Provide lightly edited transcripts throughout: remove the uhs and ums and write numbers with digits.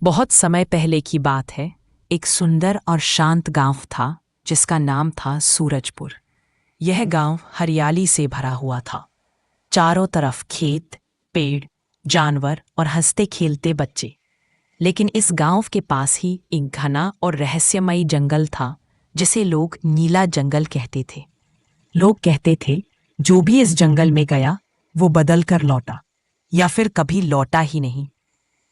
बहुत समय पहले की बात है। एक सुंदर और शांत गांव था जिसका नाम था सूरजपुर। यह गांव हरियाली से भरा हुआ था। चारों तरफ खेत, पेड़, जानवर और हंसते खेलते बच्चे। लेकिन इस गांव के पास ही एक घना और रहस्यमयी जंगल था जिसे लोग नीला जंगल कहते थे। लोग कहते थे जो भी इस जंगल में गया वो बदल कर लौटा, या फिर कभी लौटा ही नहीं।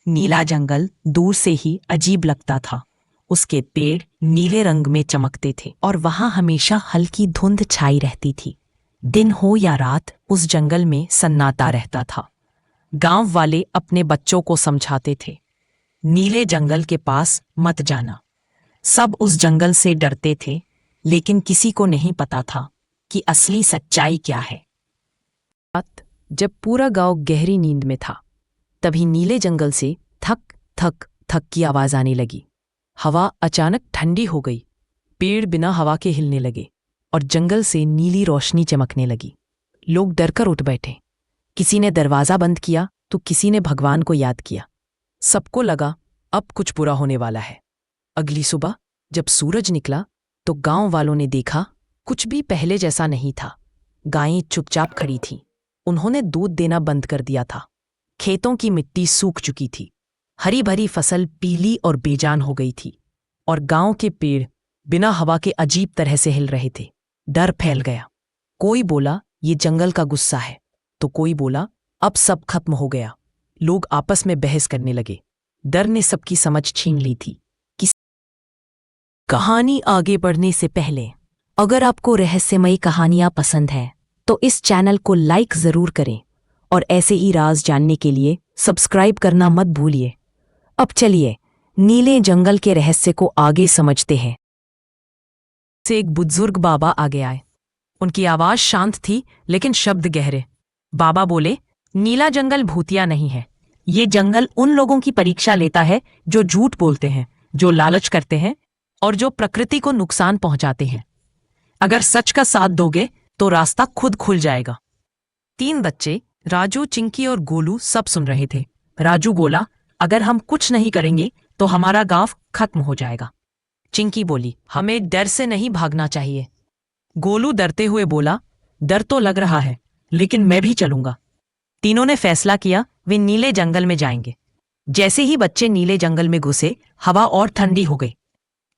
नीला जंगल दूर से ही अजीब लगता था। उसके पेड़ नीले रंग में चमकते थे और वहां हमेशा हल्की धुंध छाई रहती थी। दिन हो या रात उस जंगल में सन्नाटा रहता था। गांव वाले अपने बच्चों को समझाते थे, नीले जंगल के पास मत जाना। सब उस जंगल से डरते थे, लेकिन किसी को नहीं पता था कि असली सच्चाई क्या है। रात जब पूरा गांव गहरी नींद में था, तभी नीले जंगल से थक थक थक की आवाज आने लगी। हवा अचानक ठंडी हो गई। पेड़ बिना हवा के हिलने लगे और जंगल से नीली रोशनी चमकने लगी। लोग डरकर उठ बैठे। किसी ने दरवाजा बंद किया तो किसी ने भगवान को याद किया। सबको लगा अब कुछ बुरा होने वाला है। अगली सुबह जब सूरज निकला तो गांव वालों ने देखा कुछ भी पहले जैसा नहीं था। गायें चुपचाप खड़ी थीं। उन्होंने दूध देना बंद कर दिया था। खेतों की मिट्टी सूख चुकी थी। हरी भरी फसल पीली और बेजान हो गई थी और गांव के पेड़ बिना हवा के अजीब तरह से हिल रहे थे। डर फैल गया। कोई बोला ये जंगल का गुस्सा है, तो कोई बोला अब सब खत्म हो गया। लोग आपस में बहस करने लगे। डर ने सबकी समझ छीन ली थी। कहानी आगे बढ़ने से पहले अगर आपको रहस्यमयी कहानियां पसंद हैं तो इस चैनल को लाइक जरूर करें और ऐसे ही राज जानने के लिए सब्सक्राइब करना मत भूलिए। अब चलिए नीले जंगल के रहस्य को आगे समझते हैं। से एक बुजुर्ग बाबा आगे आए। उनकी आवाज शांत थी लेकिन शब्द गहरे। बाबा बोले, नीला जंगल भूतिया नहीं है। ये जंगल उन लोगों की परीक्षा लेता है जो झूठ बोलते हैं, जो लालच करते हैं और जो प्रकृति को नुकसान पहुंचाते हैं। अगर सच का साथ दोगे तो रास्ता खुद खुल जाएगा। 3 बच्चे राजू, चिंकी और गोलू सब सुन रहे थे। राजू बोला, अगर हम कुछ नहीं करेंगे तो हमारा गांव खत्म हो जाएगा। चिंकी बोली, हमें डर से नहीं भागना चाहिए। गोलू डरते हुए बोला, डर तो लग रहा है लेकिन मैं भी चलूंगा। तीनों ने फैसला किया वे नीले जंगल में जाएंगे। जैसे ही बच्चे नीले जंगल में घुसे, हवा और ठंडी हो गई।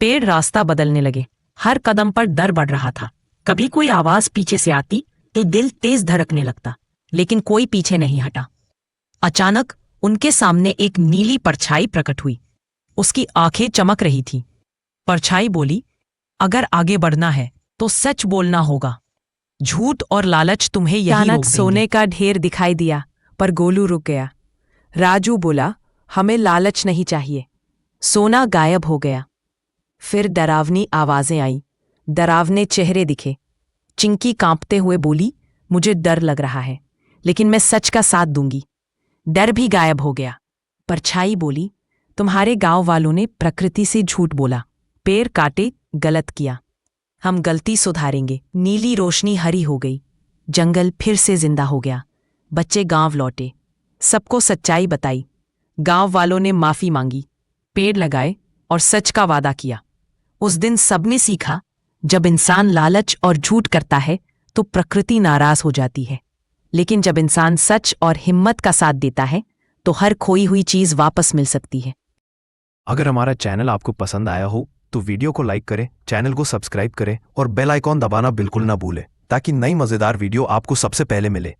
पेड़ रास्ता बदलने लगे। हर कदम पर डर बढ़ रहा था। कभी कोई आवाज पीछे से आती तो दिल तेज धड़कने लगता, लेकिन कोई पीछे नहीं हटा। अचानक उनके सामने एक नीली परछाई प्रकट हुई। उसकी आंखें चमक रही थीं। परछाई बोली, अगर आगे बढ़ना है तो सच बोलना होगा। झूठ और लालच तुम्हें यही रोक देंगे। सोने का ढेर दिखाई दिया, पर गोलू रुक गया। राजू बोला, हमें लालच नहीं चाहिए। सोना गायब हो गया। फिर डरावनी आवाजें आई, डरावने चेहरे दिखे। चिंकी कांपते हुए बोली, मुझे डर लग रहा है लेकिन मैं सच का साथ दूंगी। डर भी गायब हो गया। परछाई बोली, तुम्हारे गांव वालों ने प्रकृति से झूठ बोला, पेड़ काटे, गलत किया। हम गलती सुधारेंगे। नीली रोशनी हरी हो गई। जंगल फिर से जिंदा हो गया। बच्चे गांव लौटे, सबको सच्चाई बताई। गांव वालों ने माफी मांगी, पेड़ लगाए और सच का वादा किया। उस दिन सबने सीखा, जब इंसान लालच और झूठ करता है तो प्रकृति नाराज हो जाती है, लेकिन जब इंसान सच और हिम्मत का साथ देता है तो हर खोई हुई चीज वापस मिल सकती है। अगर हमारा चैनल आपको पसंद आया हो तो वीडियो को लाइक करें, चैनल को सब्सक्राइब करें और बेल आइकॉन दबाना बिल्कुल ना भूलें, ताकि नई मजेदार वीडियो आपको सबसे पहले मिले।